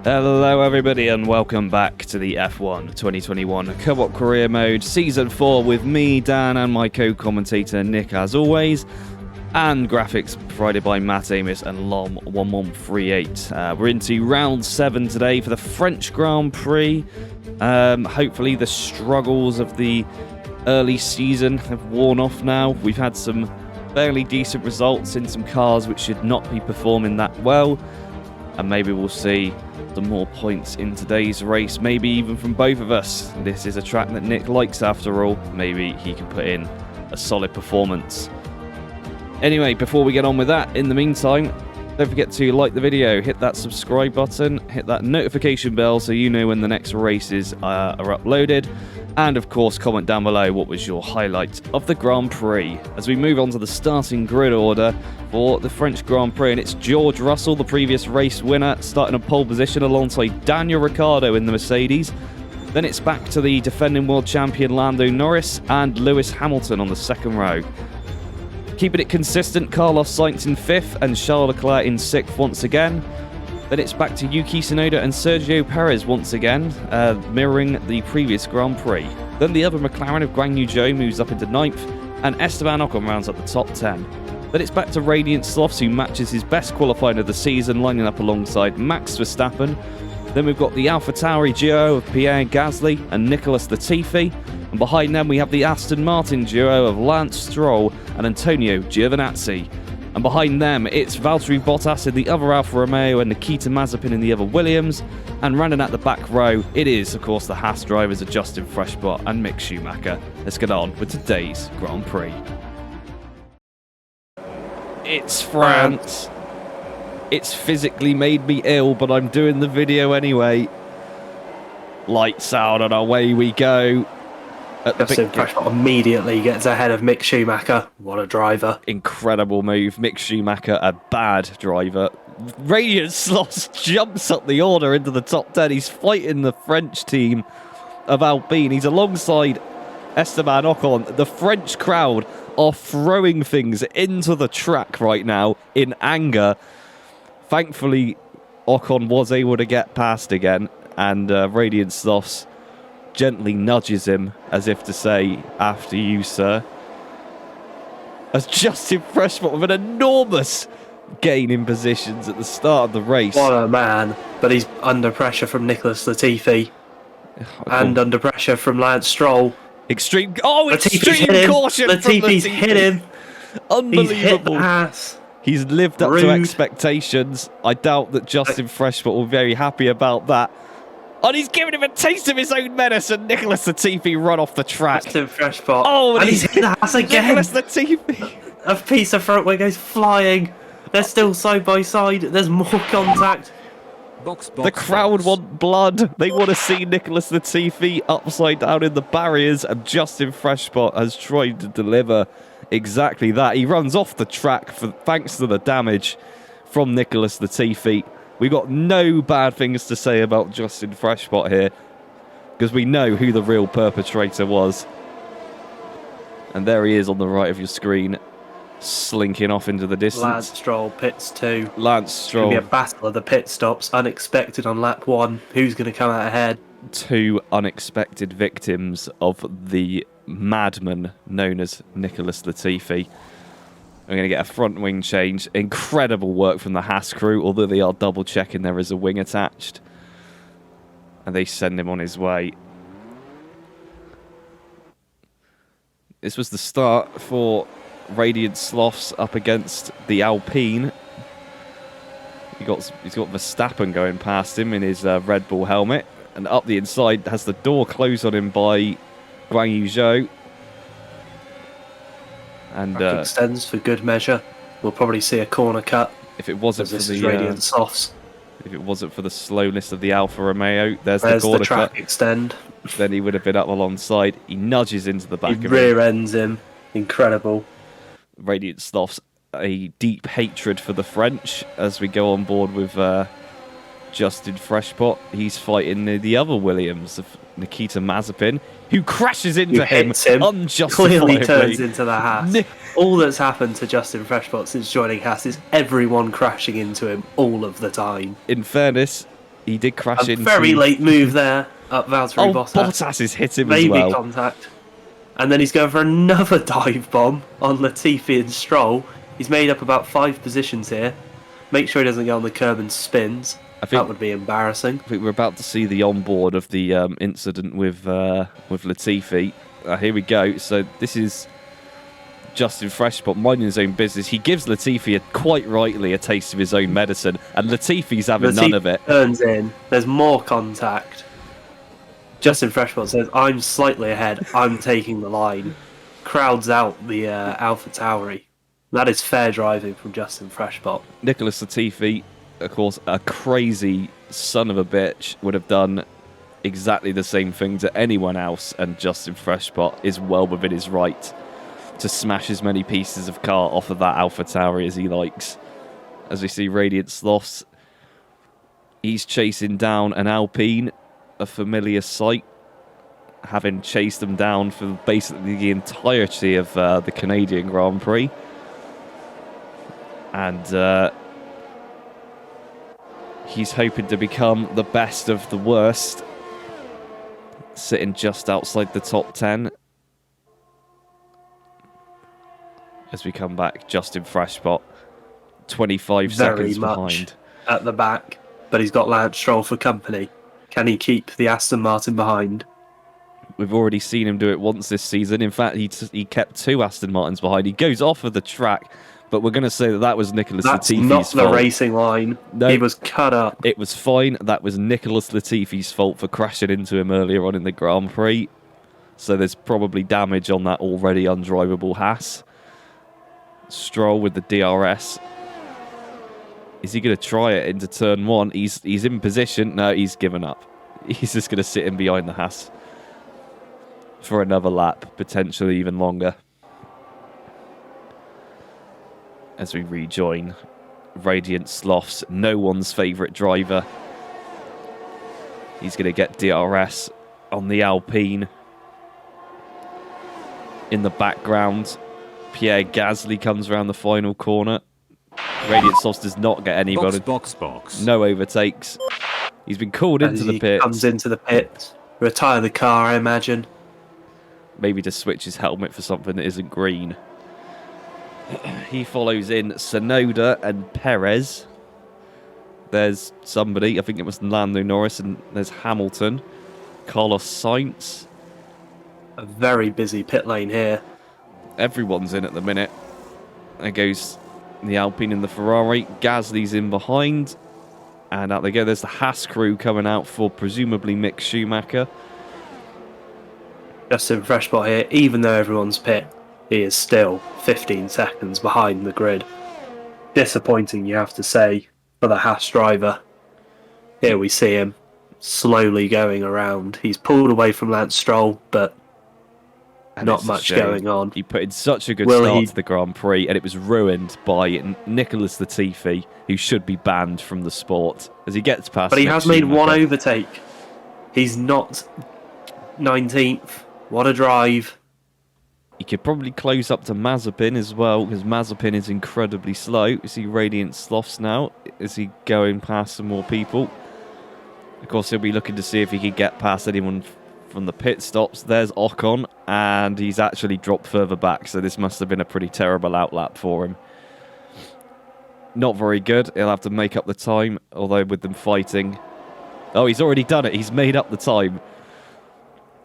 Hello everybody and welcome back to the F1 2021 Co-op Career Mode Season 4 with me, Dan, and my co-commentator Nick as always, and graphics provided by Matt Amos and Lom1138. We're into round 7 today for the French Grand Prix. Hopefully the struggles of the early season have worn off now. We've had some fairly decent results in some cars which should not be performing that well, and maybe we'll see some more points in today's race, maybe even from both of us. This is a track that Nick likes after all. Maybe he can put in a solid performance. Anyway, before we get on with that, in the meantime, don't forget to like the video, hit that subscribe button, hit that notification bell so you know when the next races are uploaded, and of course comment down below what was your highlight of the Grand Prix. As we move on to the starting grid order for the French Grand Prix, and it's George Russell, the previous race winner, starting a pole position alongside Daniel Ricciardo in the Mercedes. Then it's back to the defending world champion Lando Norris and Lewis Hamilton on the second row. Keeping it consistent, Carlos Sainz in 5th and Charles Leclerc in 6th once again. Then it's back to Yuki Tsunoda and Sergio Perez once again, mirroring the previous Grand Prix. Then the other McLaren of Guan Yu Zhou moves up into 9th, and Esteban Ocon rounds up the top 10. Then it's back to Radiant Slothz, who matches his best qualifying of the season, lining up alongside Max Verstappen. Then we've got the AlphaTauri duo of Pierre Gasly and Nicholas Latifi. And behind them we have the Aston Martin duo of Lance Stroll and Antonio Giovinazzi. And behind them, it's Valtteri Bottas in the other Alfa Romeo and Nikita Mazepin in the other Williams. And running at the back row, it is, of course, the Haas drivers of Justin Freshbot and Mick Schumacher. Let's get on with today's Grand Prix. It's France. It's physically made me ill, but I'm doing the video anyway. Lights out and away we go. Justin Freshbot immediately gets ahead of Mick Schumacher. What a driver. Incredible move. Mick Schumacher, a bad driver. Radiant Slothz jumps up the order into the top 10. He's fighting the French team of Alpine. He's alongside Esteban Ocon. The French crowd are throwing things into the track right now in anger. Thankfully, Ocon was able to get past again, and Radiant Slothz gently nudges him as if to say, after you, sir. As Justin Freshbot with an enormous gain in positions at the start of the race. What a man. But he's under pressure from Nicholas Latifi. And under pressure from Lance Stroll. Extreme caution Latifi's from Latifi. hit him. Unbelievable. He's hit the ass. He's lived up to expectations. I doubt that Justin Freshbot will be very happy about that. And he's giving him a taste of his own medicine. Nicholas Latifi run off the track. Justin Freshbot. Oh, and he's hit the ass again. Nicholas Latifi. A piece of front wing goes flying. They're still side by side. There's more contact. The crowd want blood. They want to see Nicholas Latifi upside down in the barriers, and Justin Freshbot has tried to deliver exactly that. He runs off the track thanks to the damage from Nicholas Latifi. We've got no bad things to say about Justin Freshbot here, because we know who the real perpetrator was. And there he is on the right of your screen, slinking off into the distance. Lance Stroll pits 2. Lance Stroll. It's going to be a battle of the pit stops, unexpected on lap 1. Who's going to come out ahead? 2 unexpected victims of the madman known as Nicholas Latifi. We're going to get a front wing change. Incredible work from the Haas crew, although they are double checking there is a wing attached. And they send him on his way. This was the start for Radiant Slothz up against the Alpine. He's got Verstappen going past him in his Red Bull helmet. And up the inside has the door closed on him by Guan Yu Zhou. And extends for good measure. We'll probably see a corner cut. If it wasn't for the Radiant Slothz. If it wasn't for the slowness of the Alfa Romeo, there's the corner track cut. Extend. Then he would have been up alongside. He nudges into the back of him. Rear ends him. Incredible. Radiant Slothz, a deep hatred for the French as we go on board with Justin Freshbot. He's fighting the other Williams of Nikita Mazepin, who crashes into him unjustifiably. Clearly turns into the Haas. All that's happened to Justin Freshbot since joining Haas is everyone crashing into him all of the time. In fairness, He did crash into... very late move there up Valtteri Bottas. Bottas has hit him Maybe as well. contact. And then he's going for another dive bomb on Latifi and Stroll. He's made up about 5 positions here. Make sure he doesn't get on the curb and spins. That would be embarrassing. I think we're about to see the onboard of the incident with Latifi. Here we go. So this is Justin Freshpot minding his own business. He gives Latifi, quite rightly, a taste of his own medicine, and Latifi's having none of it. Turns in. There's more contact. Justin Freshpot says, "I'm slightly ahead. I'm taking the line." Crowds out the Alpha Tauri. That is fair driving from Justin Freshpot. Nicholas Latifi, of course, a crazy son of a bitch, would have done exactly the same thing to anyone else, and Justin Freshpot is well within his right to smash as many pieces of car off of that Alpha Tauri as he likes. As we see Radiant Slothz, he's chasing down an Alpine, a familiar sight, having chased them down for basically the entirety of the Canadian Grand Prix. And he's hoping to become the best of the worst, sitting just outside the top 10. As we come back, Justin Freshpot, 25 seconds behind. At the back, but he's got Lance Stroll for company. Can he keep the Aston Martin behind? We've already seen him do it once this season. In fact, he kept 2 Aston Martins behind. He goes off of the track, but we're going to say that was Nicholas Latifi's fault. That's not the racing line. No, he was cut up. It was fine. That was Nicholas Latifi's fault for crashing into him earlier on in the Grand Prix. So there's probably damage on that already undrivable Haas. Stroll with the DRS. Is he going to try it into turn 1? He's in position. No, he's given up. He's just going to sit in behind the Haas for another lap, potentially even longer. As we rejoin Radiant Slothz, no one's favourite driver. He's going to get DRS on the Alpine. In the background, Pierre Gasly comes around the final corner. Radiant Slothz does not get anybody. Box. No overtakes. He's been called into the pit. Comes into the pit. Retire the car, I imagine. Maybe to switch his helmet for something that isn't green. He follows in Tsunoda and Perez. There's somebody, I think it was Lando Norris, and there's Hamilton. Carlos Sainz. A very busy pit lane here. Everyone's in at the minute. There goes the Alpine and the Ferrari. Gasly's in behind. And out they go. There's the Haas crew coming out for presumably Mick Schumacher. Justin Freshpot here, even though everyone's pit, he is still 15 seconds behind the grid. Disappointing, you have to say, for the Haas driver. Here we see him slowly going around. He's pulled away from Lance Stroll, but not much going on. He put in such a good start to the Grand Prix, and it was ruined by Nicholas Latifi, who should be banned from the sport as he gets past. But he has made one overtake. He's not 19th. What a drive. He could probably close up to Mazepin as well, because Mazepin is incredibly slow. You see Radiant Slothz now. Is he going past some more people? Of course, he'll be looking to see if he could get past anyone from the pit stops. There's Ocon, and he's actually dropped further back, so this must have been a pretty terrible outlap for him. Not very good. He'll have to make up the time, although with them fighting... Oh, he's already done it. He's made up the time.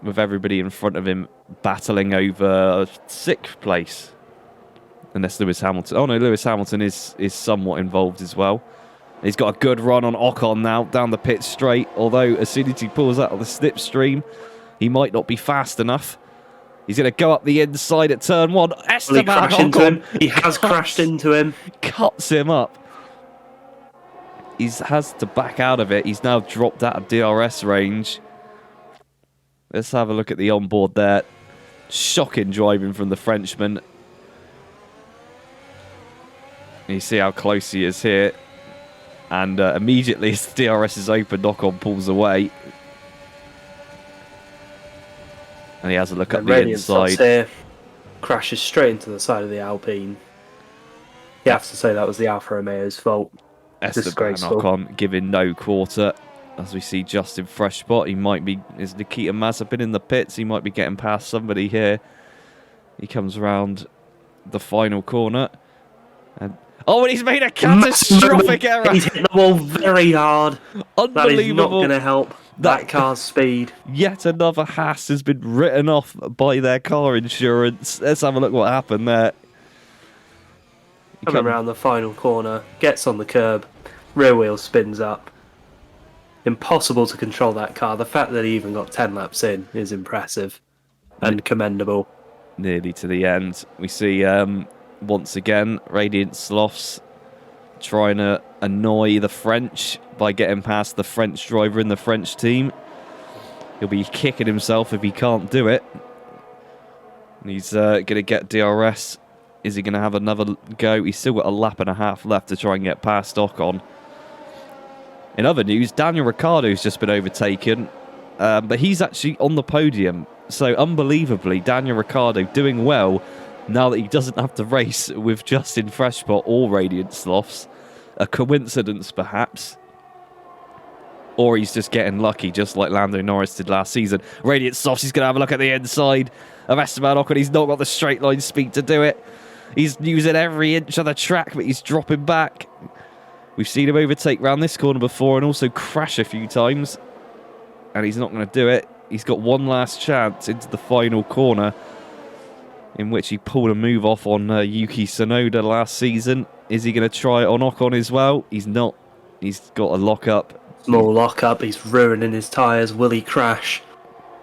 With everybody in front of him battling over 6th place. Unless Lewis Hamilton... Oh no, Lewis Hamilton is somewhat involved as well. He's got a good run on Ocon now, down the pit straight. Although, as soon as he pulls out of the slipstream, he might not be fast enough. He's going to go up the inside at turn 1. Esteban Ocon! He has crashed into him. Cuts him up. He has to back out of it. He's now dropped out of DRS range. Let's have a look at the onboard there. Shocking driving from the Frenchman. You see how close he is here. And immediately as the DRS is open, Ocon pulls away. And he has a look at the inside. Here, crashes straight into the side of the Alpine. You have to say that was the Alfa Romeo's fault. Esteban Ocon giving no quarter. as we see Justin fresh spot. Is Nikita Mazepin in the pits? He might be getting past somebody here. He comes around the final corner. And he's made a catastrophic error. He's hit the wall very hard. Unbelievable. That is not going to help that car's speed. Yet another Haas has been written off by their car insurance. Let's have a look what happened there. Coming around the final corner, gets on the curb, rear wheel spins up. Impossible to control that car. The fact that he even got 10 laps in is impressive and commendable. Nearly to the end. We see, once again, Radiant Slothz trying to annoy the French by getting past the French driver in the French team. He'll be kicking himself if he can't do it. And he's going to get DRS. Is he going to have another go? He's still got a lap and a half left to try and get past Ocon. In other news, Daniel Ricciardo's just been overtaken, but he's actually on the podium. So, unbelievably, Daniel Ricciardo doing well now that he doesn't have to race with Justin Freshpot or Radiant Slothz. A coincidence, perhaps. Or he's just getting lucky, just like Lando Norris did last season. Radiant Slothz, he's going to have a look at the inside of Esteban Ocon. He's not got the straight line speed to do it. He's using every inch of the track, but he's dropping back. We've seen him overtake round this corner before and also crash a few times. And he's not going to do it. He's got one last chance into the final corner, in which he pulled a move off on Yuki Tsunoda last season. Is he going to try it on Ocon as well? He's not. He's got a lock-up. Small lock-up. He's ruining his tyres. Will he crash?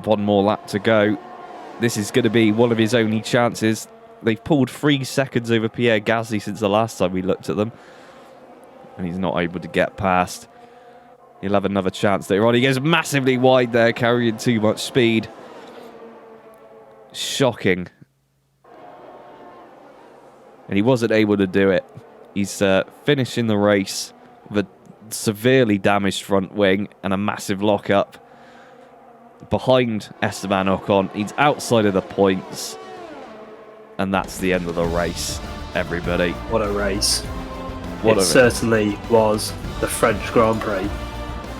One more lap to go. This is going to be one of his only chances. They've pulled 3 seconds over Pierre Gasly since the last time we looked at them. And he's not able to get past. He'll have another chance later on. He goes massively wide there, carrying too much speed. Shocking. And he wasn't able to do it. He's finishing the race with a severely damaged front wing and a massive lock-up. Behind Esteban Ocon. He's outside of the points. And that's the end of the race, everybody. What a race. It certainly was the French Grand Prix.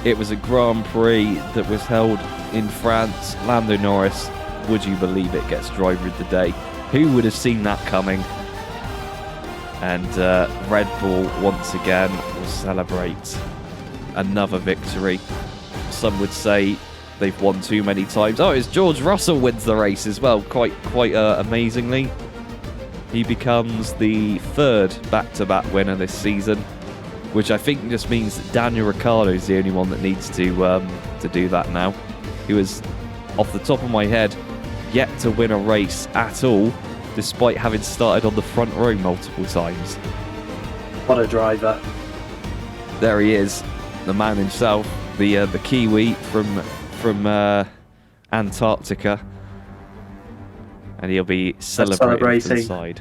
It was a Grand Prix that was held in France. Lando Norris, would you believe it, gets driver of the day. Who would have seen that coming? And Red Bull, once again, will celebrate another victory. Some would say they've won too many times. Oh, it's George Russell wins the race as well, quite amazingly. He becomes the 3rd back-to-back winner this season, which I think just means that Daniel Ricciardo is the only one that needs to do that now. He was, off the top of my head, yet to win a race at all, despite having started on the front row multiple times. What a driver. There he is, the man himself, the Kiwi from Antarctica. And he'll be celebrating inside.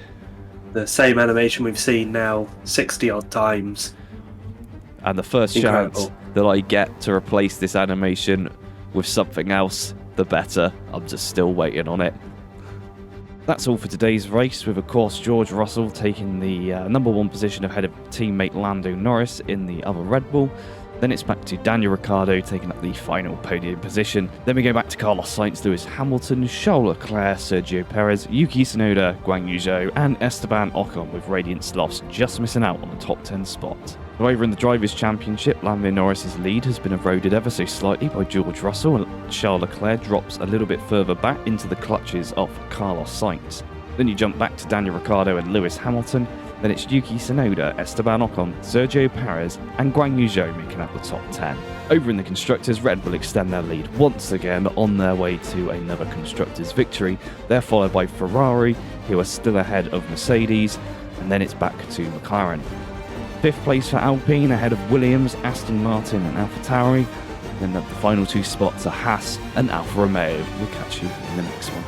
The same animation we've seen now 60 odd times. And the first chance that I get to replace this animation with something else, the better. I'm just still waiting on it. That's all for today's race, with of course George Russell taking the number 1 position ahead of teammate Lando Norris in the other Red Bull. Then it's back to Daniel Ricciardo taking up the final podium position. Then we go back to Carlos Sainz, Lewis Hamilton, Charles Leclerc, Sergio Perez, Yuki Tsunoda, Guan Yu Zhou, and Esteban Ocon, with Radiant Slothz just missing out on the top 10 spot. However, in the Drivers' Championship, Lando Norris's lead has been eroded ever so slightly by George Russell, and Charles Leclerc drops a little bit further back into the clutches of Carlos Sainz. Then you jump back to Daniel Ricciardo and Lewis Hamilton. Then it's Yuki Tsunoda, Esteban Ocon, Sergio Perez, and Guan Yu Zhou making up the top 10. Over in the Constructors, Red Bull extend their lead once again on their way to another Constructors victory. They're followed by Ferrari, who are still ahead of Mercedes, and then it's back to McLaren. 5th place for Alpine, ahead of Williams, Aston Martin, and AlphaTauri. Then the final 2 spots are Haas and Alfa Romeo. We'll catch you in the next one.